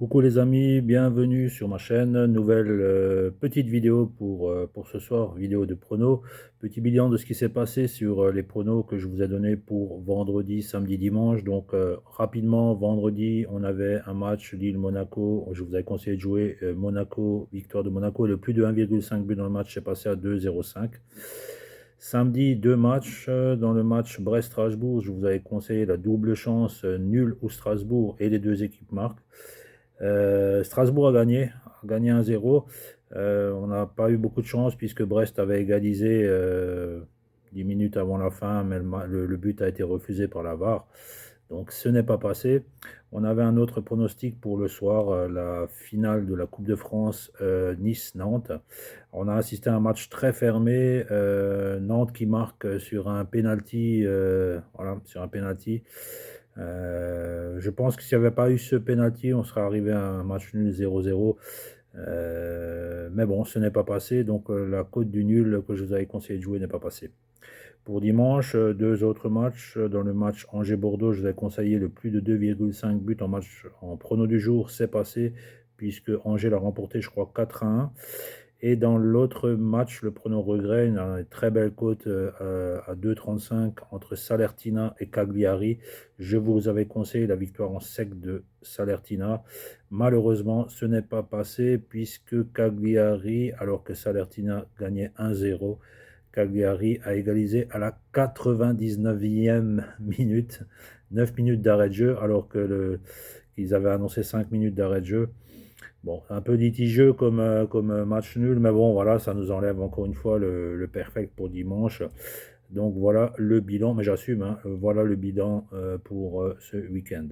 Coucou les amis, bienvenue sur ma chaîne. Nouvelle petite vidéo pour ce soir, vidéo de pronos. Petit bilan de ce qui s'est passé sur les pronos que je vous ai donné pour vendredi, samedi, dimanche. Donc rapidement, vendredi, on avait un match Lille-Monaco. Je vous avais conseillé de jouer Monaco, victoire de Monaco. Le plus de 1,5 but dans le match est passé à 2,05. Samedi, deux matchs. Dans le match Brest-Strasbourg, je vous avais conseillé la double chance, nul ou Strasbourg, et les deux équipes marquent. Strasbourg a gagné 1-0. On n'a pas eu beaucoup de chance puisque Brest avait égalisé 10 minutes avant la fin, mais le but a été refusé par la VAR. Donc ce n'est pas passé. On avait un autre pronostic pour le soir, la finale de la Coupe de France, Nice-Nantes. On a assisté à un match très fermé, Nantes qui marque sur un penalty, voilà, sur un penalty. Je pense que s'il n'y avait pas eu ce penalty, on serait arrivé à un match nul 0-0. Mais bon, ce n'est pas passé, donc la cote du nul que je vous avais conseillé de jouer n'est pas passée. Pour dimanche, deux autres matchs. Dans le match Angers-Bordeaux, je vous ai conseillé le plus de 2,5 buts en match en prono du jour, c'est passé, puisque Angers l'a remporté, je crois, 4-1. Et dans l'autre match, le prono regret, une très belle cote à 2,35 entre Salertina et Cagliari. Je vous avais conseillé la victoire en sec de Salertina. Malheureusement, ce n'est pas passé puisque Cagliari, alors que Salertina gagnait 1-0, Cagliari a égalisé à la 99e minute, 9 minutes d'arrêt de jeu, alors qu'ils avaient annoncé 5 minutes d'arrêt de jeu. Bon, un peu litigieux comme match nul, mais bon, voilà, ça nous enlève encore une fois le perfect pour dimanche. Donc voilà le bilan, mais j'assume, hein, voilà le bilan pour ce week-end.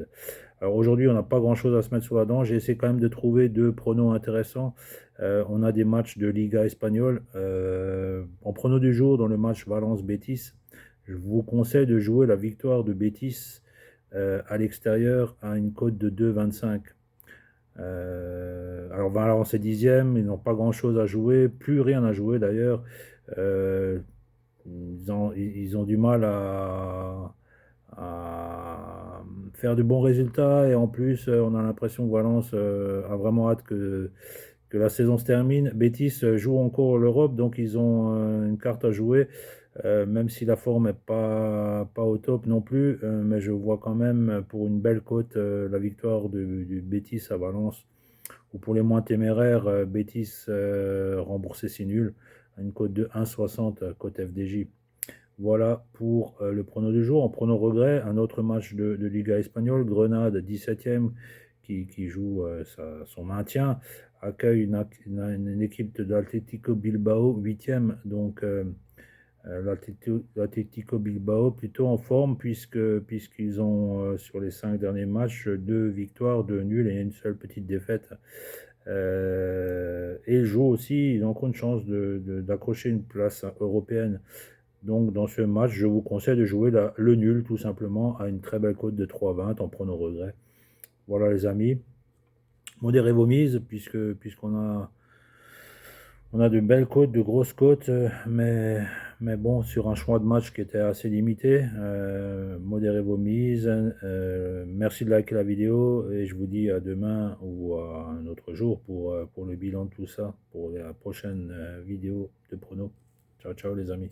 Alors aujourd'hui, on n'a pas grand-chose à se mettre sur la dent. J'ai essayé quand même de trouver deux pronos intéressants. On a des matchs de Liga espagnole. En prono du jour, dans le match Valence-Betis, je vous conseille de jouer la victoire de Betis à l'extérieur à une cote de 2,25. Alors Valence est dixième, ils n'ont pas grand-chose à jouer, plus rien à jouer d'ailleurs. Euh, ils ont du mal à faire de bons résultats et en plus on a l'impression que Valence a vraiment hâte que la saison se termine. Betis joue encore l'Europe, donc ils ont une carte à jouer, même si la forme n'est pas au top non plus, mais je vois quand même pour une belle cote la victoire du Betis à Valence, ou pour les moins téméraires, Betis remboursé si nul, à une cote de 1,60 cote FDJ. Voilà pour le prono du jour. En prono regret, un autre match de Liga espagnole, Grenade 17e qui joue son maintien, accueille une équipe de l'Atlético Bilbao 8e. Donc l'Atlético Bilbao plutôt en forme puisqu'ils ont sur les 5 derniers matchs 2 victoires, 2 nuls et une seule petite défaite. Et ils jouent aussi, ils ont encore une chance d'accrocher une place européenne. Donc dans ce match, je vous conseille de jouer le nul tout simplement à une très belle cote de 3,20 en prenant regret. Voilà les amis, modérez vos mises puisqu'on a de belles cotes, de grosses cotes, mais bon, sur un choix de match qui était assez limité, modérez vos mises. Merci de liker la vidéo et je vous dis à demain ou à un autre jour pour le bilan de tout ça, pour la prochaine vidéo de prono. Ciao, ciao les amis.